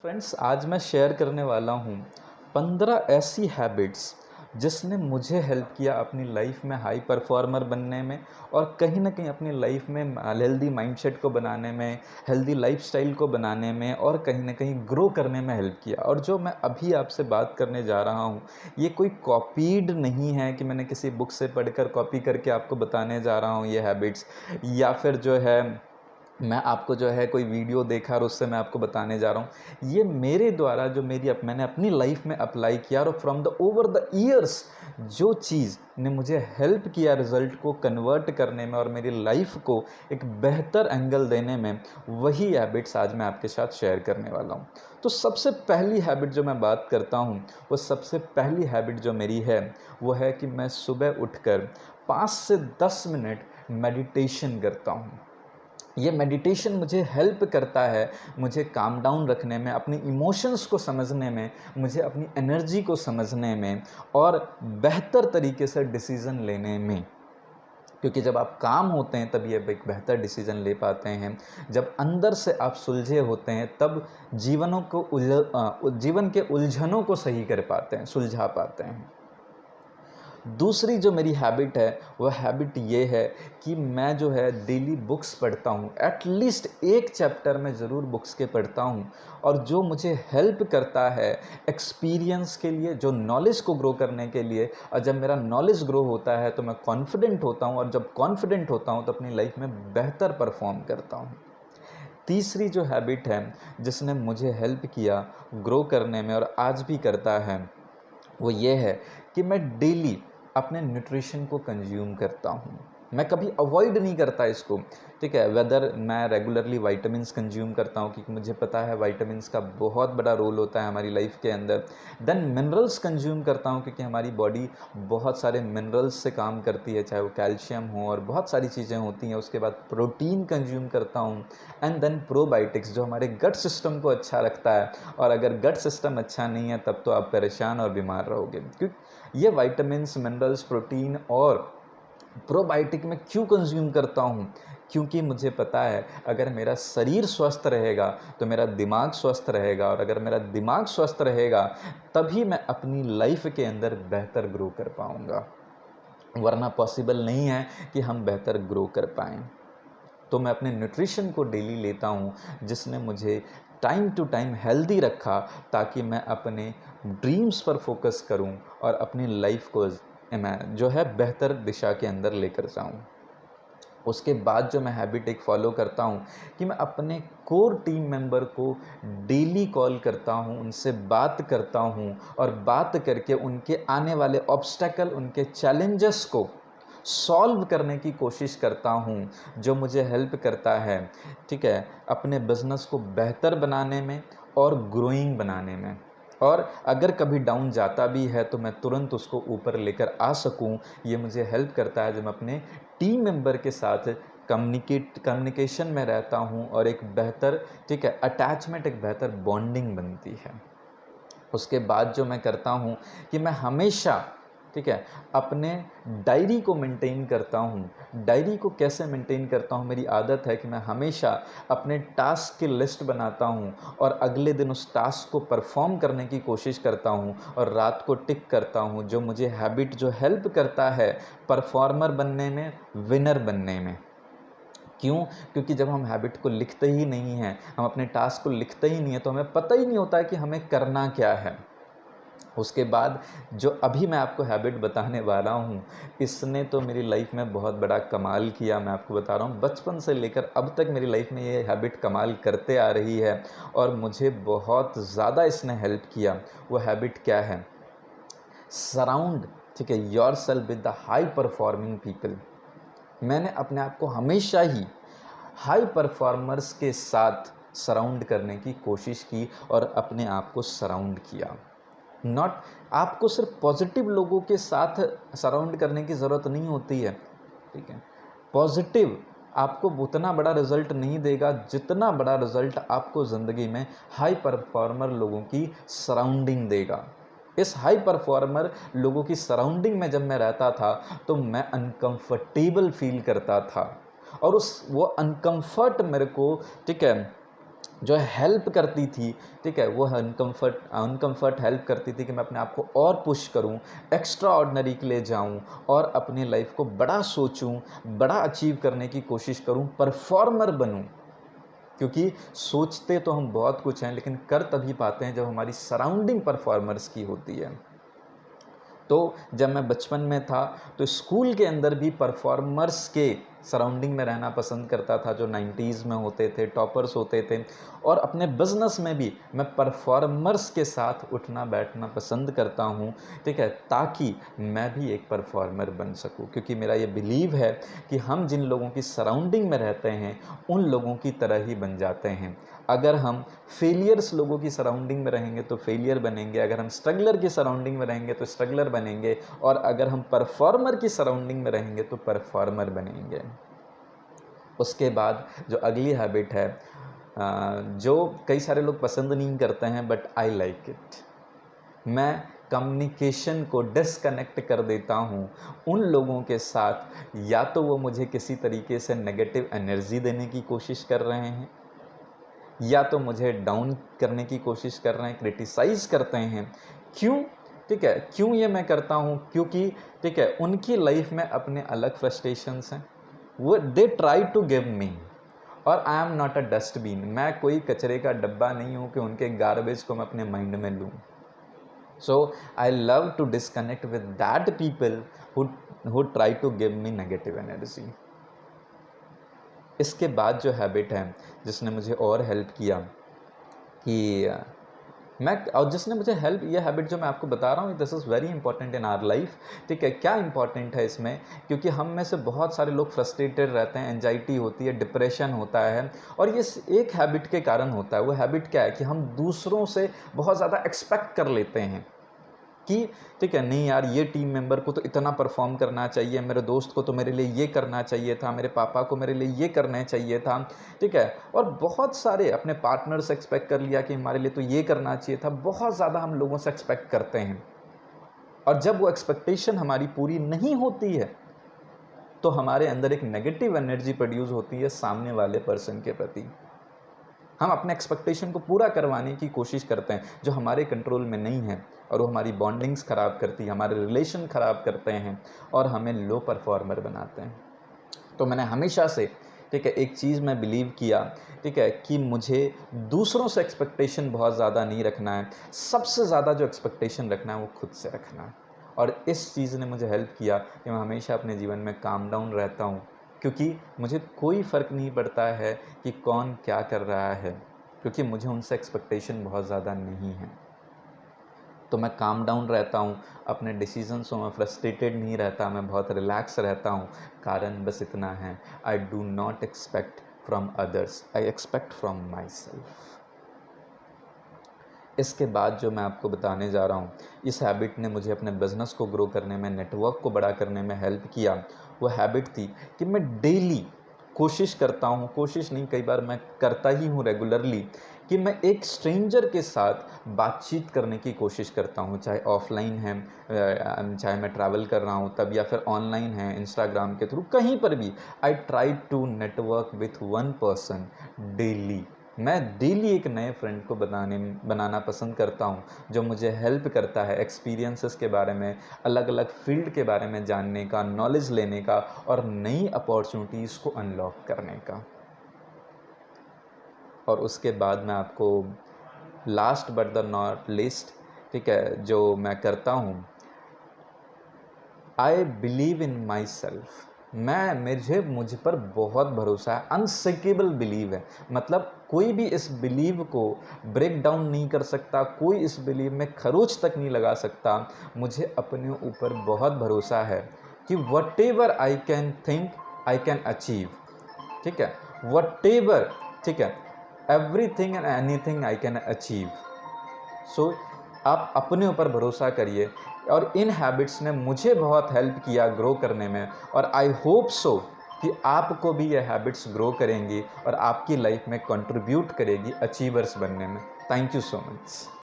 Friends, आज मैं share करने वाला हूँ 15 ऐसी हैबिट्स जिसने मुझे हेल्प किया अपनी लाइफ में हाई परफॉर्मर बनने में और कहीं ना कहीं अपनी लाइफ में हेल्दी माइंडसेट को बनाने में, हेल्दी लाइफस्टाइल को बनाने में और कहीं ना कहीं ग्रो करने में हेल्प किया। और जो मैं अभी आपसे बात करने जा रहा हूँ ये कोई कॉपीड नहीं है कि मैंने किसी बुक से पढ़कर कॉपी करके आपको बताने जा रहा हूँ ये हैबिट्स, या फिर जो है मैं आपको जो है कोई वीडियो देखा और उससे मैं आपको बताने जा रहा हूँ। ये मेरे द्वारा जो मैंने अपनी लाइफ में अप्लाई किया और from the over the years जो चीज़ ने मुझे हेल्प किया रिज़ल्ट को कन्वर्ट करने में और मेरी लाइफ को एक बेहतर एंगल देने में, वही हैबिट्स आज मैं आपके साथ शेयर करने वाला हूँ। तो सबसे पहली हैबिट जो मैं बात करता हूँ, वो सबसे पहली हैबिट जो मेरी है वो है कि मैं सुबह उठकर 5 से 10 मिनट मेडिटेशन करता हूँ। ये मेडिटेशन मुझे हेल्प करता है, मुझे काम डाउन रखने में, अपनी इमोशंस को समझने में, मुझे अपनी एनर्जी को समझने में और बेहतर तरीके से डिसीज़न लेने में। क्योंकि जब आप काम होते हैं तभी आप एक बेहतर डिसीज़न ले पाते हैं। जब अंदर से आप सुलझे होते हैं तब जीवन के उलझनों को सही कर पाते हैं, सुलझा पाते हैं। दूसरी जो मेरी हैबिट है वह हैबिट ये है कि मैं जो है डेली बुक्स पढ़ता हूँ। एटलीस्ट एक चैप्टर में ज़रूर बुक्स के पढ़ता हूँ और जो मुझे हेल्प करता है एक्सपीरियंस के लिए, जो नॉलेज को ग्रो करने के लिए। और जब मेरा नॉलेज ग्रो होता है तो मैं कॉन्फिडेंट होता हूँ और जब कॉन्फिडेंट होता हूँ तो अपनी लाइफ में बेहतर परफॉर्म करता हूँ। तीसरी जो हैबिट है जिसने मुझे हेल्प किया ग्रो करने में और आज भी करता है, वो ये है कि मैं डेली अपने न्यूट्रिशन को कंज्यूम करता हूँ। मैं कभी अवॉइड नहीं करता इसको, ठीक है। वेदर मैं रेगुलरली वाइटामिन्स कंज्यूम करता हूँ क्योंकि मुझे पता है वाइटामिन्स का बहुत बड़ा रोल होता है हमारी लाइफ के अंदर। देन मिनरल्स कंज्यूम करता हूँ क्योंकि हमारी बॉडी बहुत सारे मिनरल्स से काम करती है, चाहे वो कैल्शियम हो और बहुत सारी चीज़ें होती हैं। उसके बाद प्रोटीन कंज्यूम करता हूँ एंड देन प्रोबायोटिक्स जो हमारे गट सिस्टम को अच्छा रखता है। और अगर गट सिस्टम अच्छा नहीं है तब तो आप परेशान और बीमार रहोगे। क्योंकि ये वाइटामिन्स, मिनरल्स, प्रोटीन और प्रोबायोटिक मैं क्यों कंज्यूम करता हूँ? क्योंकि मुझे पता है अगर मेरा शरीर स्वस्थ रहेगा तो मेरा दिमाग स्वस्थ रहेगा, और अगर मेरा दिमाग स्वस्थ रहेगा तभी मैं अपनी लाइफ के अंदर बेहतर ग्रो कर पाऊँगा। वरना पॉसिबल नहीं है कि हम बेहतर ग्रो कर पाएँ। तो मैं अपने न्यूट्रिशन को डेली लेता हूँ जिसने मुझे टाइम टू टाइम हेल्दी रखा, ताकि मैं अपने ड्रीम्स पर फोकस करूँ और अपनी लाइफ को मैं जो है बेहतर दिशा के अंदर लेकर जाऊँ। उसके बाद जो मैं हैबिट एक फ़ॉलो करता हूँ कि मैं अपने कोर टीम मेंबर को डेली कॉल करता हूँ, उनसे बात करता हूँ और बात करके उनके आने वाले ऑब्स्टेकल, उनके चैलेंजेस को सॉल्व करने की कोशिश करता हूँ, जो मुझे हेल्प करता है, ठीक है, अपने बिज़नेस को बेहतर बनाने में और ग्रोइंग बनाने में। और अगर कभी डाउन जाता भी है तो मैं तुरंत उसको ऊपर लेकर आ सकूं। ये मुझे हेल्प करता है जब मैं अपने टीम मेंबर के साथ कम्युनिकेशन में रहता हूं और एक बेहतर, ठीक है, अटैचमेंट, एक बेहतर बॉन्डिंग बनती है। उसके बाद जो मैं करता हूँ कि मैं हमेशा, ठीक है, अपने डायरी को मेंटेन करता हूँ। डायरी को कैसे मेंटेन करता हूँ? मेरी आदत है कि मैं हमेशा अपने टास्क की लिस्ट बनाता हूँ और अगले दिन उस टास्क को परफॉर्म करने की कोशिश करता हूँ और रात को टिक करता हूँ, जो मुझे हैबिट जो हेल्प करता है परफॉर्मर बनने में, विनर बनने में। क्यों? क्योंकि जब हम हैबिट को लिखते ही नहीं हैं, हम अपने टास्क को लिखते ही नहीं हैं, तो हमें पता ही नहीं होता है कि हमें करना क्या है। उसके बाद जो अभी मैं आपको हैबिट बताने वाला हूँ, इसने तो मेरी लाइफ में बहुत बड़ा कमाल किया। मैं आपको बता रहा हूँ, बचपन से लेकर अब तक मेरी लाइफ में ये हैबिट कमाल करते आ रही है और मुझे बहुत ज़्यादा इसने हेल्प किया। वो हैबिट क्या है? सराउंड, ठीक है, yourself with the high performing people. मैंने अपने आप को हमेशा ही हाई परफॉर्मर्स के साथ सराउंड करने की कोशिश की और अपने आप को सराउंड किया। नॉट, आपको सिर्फ पॉजिटिव लोगों के साथ सराउंड करने की ज़रूरत नहीं होती है, ठीक है। पॉजिटिव आपको उतना बड़ा रिजल्ट नहीं देगा जितना बड़ा रिजल्ट आपको ज़िंदगी में हाई परफॉर्मर लोगों की सराउंडिंग देगा। इस हाई परफॉर्मर लोगों की सराउंडिंग में जब मैं रहता था तो मैं अनकंफर्टेबल फील करता था और वो अनकंफर्ट मेरे को, ठीक है, जो हेल्प करती थी, ठीक है, वो अनकम्फर्ट हेल्प करती थी कि मैं अपने आप को और पुश करूं, एक्स्ट्रा ऑर्डिनरी के लिए जाऊं और अपनी लाइफ को बड़ा सोचूं, बड़ा अचीव करने की कोशिश करूं, परफॉर्मर बनूं। क्योंकि सोचते तो हम बहुत कुछ हैं, लेकिन कर तभी पाते हैं जब हमारी सराउंडिंग परफॉर्मर्स की होती है। तो जब मैं बचपन में था तो स्कूल के अंदर भी परफॉर्मर्स के सराउंडिंग में रहना पसंद करता था, जो 90s में होते थे, टॉपर्स होते थे। और अपने बिजनेस में भी मैं परफॉर्मर्स के साथ उठना बैठना पसंद करता हूँ, ठीक है, ताकि मैं भी एक परफॉर्मर बन सकूँ। क्योंकि मेरा ये बिलीव है कि हम जिन लोगों की सराउंडिंग में रहते हैं उन लोगों की तरह ही बन जाते हैं। अगर हम फेलियर्स लोगों की सराउंडिंग में रहेंगे तो फेलियर बनेंगे, अगर हम स्ट्रगलर की सराउंडिंग में रहेंगे तो स्ट्रगलर बनेंगे, और अगर हम परफॉर्मर की सराउंडिंग में रहेंगे तो परफॉर्मर बनेंगे। उसके बाद जो अगली हैबिट है, जो कई सारे लोग पसंद नहीं करते हैं, बट आई लाइक इट, मैं कम्युनिकेशन को डिस्कनेक्ट कर देता हूँ उन लोगों के साथ, या तो वो मुझे किसी तरीके से नेगेटिव एनर्जी देने की कोशिश कर रहे हैं, या तो मुझे डाउन करने की कोशिश कर रहे हैं, क्रिटिसाइज करते हैं। क्यों? ठीक है, क्यों ये मैं करता हूँ? क्योंकि ठीक है, उनकी लाइफ में अपने अलग फ्रस्ट्रेशंस हैं, वो they try to give me, और I am not a dustbin, मैं कोई कचरे का डब्बा नहीं हूँ कि उनके गार्बेज को मैं अपने माइंड में लूँ। So I love to disconnect with that people who try to give me negative energy। इसके बाद जो हैबिट है जिसने मुझे और हेल्प किया कि मैं, और जिसने मुझे हेल्प, ये हैबिट जो मैं आपको बता रहा हूँ, this is very important in our life. ठीक है, क्या इंपॉर्टेंट है इसमें? क्योंकि हम में से बहुत सारे लोग फ्रस्ट्रेटेड रहते हैं, एंजाइटी होती है, डिप्रेशन होता है, और ये एक हैबिट के कारण होता है। वो हैबिट क्या है कि हम दूसरों से बहुत ज़्यादा एक्सपेक्ट कर लेते हैं कि ठीक है, नहीं यार, ये टीम मेंबर को तो इतना परफॉर्म करना चाहिए, मेरे दोस्त को तो मेरे लिए ये करना चाहिए था, मेरे पापा को मेरे लिए ये करना चाहिए था, ठीक है, और बहुत सारे अपने पार्टनर से एक्सपेक्ट कर लिया कि हमारे लिए तो ये करना चाहिए था। बहुत ज़्यादा हम लोगों से एक्सपेक्ट करते हैं, और जब वो एक्सपेक्टेशन हमारी पूरी नहीं होती है तो हमारे अंदर एक नेगेटिव एनर्जी प्रोड्यूस होती है सामने वाले पर्सन के प्रति। हम अपने एक्सपेक्टेशन को पूरा करवाने की कोशिश करते हैं जो हमारे कंट्रोल में नहीं है, और वो हमारी बॉन्डिंग्स ख़राब करती है, हमारे रिलेशन ख़राब करते हैं, और हमें लो परफॉर्मर बनाते हैं। तो मैंने हमेशा से, ठीक है, एक चीज़ मैं बिलीव किया, ठीक है, कि मुझे दूसरों से एक्सपेक्टेशन बहुत ज़्यादा नहीं रखना है, सबसे ज़्यादा जो एक्सपेक्टेशन रखना है वो खुद से रखना है। और इस चीज़ ने मुझे हेल्प किया कि मैं हमेशा अपने जीवन में काम डाउन रहता हूँ, क्योंकि मुझे कोई फ़र्क नहीं पड़ता है कि कौन क्या कर रहा है, क्योंकि मुझे उनसे एक्सपेक्टेशन बहुत ज़्यादा नहीं है। तो मैं काम डाउन रहता हूँ, अपने डिसीजंस में फ्रस्ट्रेटेड नहीं रहता, मैं बहुत रिलैक्स रहता हूँ। कारण बस इतना है, I do not expect from others, I expect from my self. इसके बाद जो मैं आपको बताने जा रहा हूँ, इस हैबिट ने मुझे अपने बिज़नेस को ग्रो करने में, नेटवर्क को बड़ा करने में हेल्प किया। वो हैबिट थी कि मैं डेली कोशिश करता हूँ, कोशिश नहीं, कई बार मैं करता ही हूँ रेगुलरली, कि मैं एक स्ट्रेंजर के साथ बातचीत करने की कोशिश करता हूँ, चाहे ऑफलाइन है, चाहे मैं ट्रैवल कर रहा हूँ तब, या फिर ऑनलाइन है, इंस्टाग्राम के थ्रू, कहीं पर भी। I try to network with one person daily. मैं डेली एक नए फ्रेंड को बनाना पसंद करता हूँ, जो मुझे हेल्प करता है एक्सपीरियंसेस के बारे में, अलग अलग फील्ड के बारे में जानने का, नॉलेज लेने का, और नई अपॉर्चुनिटीज़ को अनलॉक करने का। और उसके बाद मैं आपको last but the not list, ठीक है, जो मैं करता हूँ, I believe in my self. मुझ पर बहुत भरोसा है, अनशेकेबल बिलीव है। मतलब कोई भी इस बिलीव को ब्रेक डाउन नहीं कर सकता, कोई इस बिलीव में खरोच तक नहीं लगा सकता। मुझे अपने ऊपर बहुत भरोसा है कि whatever I can think I can achieve, ठीक है, वट एवर, ठीक है, everything and anything I can achieve. So आप अपने ऊपर भरोसा करिए, और इन हैबिट्स ने मुझे बहुत हेल्प किया ग्रो करने में, और आई होप सो कि आपको भी ये हैबिट्स ग्रो करेंगी और आपकी लाइफ में कंट्रीब्यूट करेगी अचीवर्स बनने में। Thank you so much.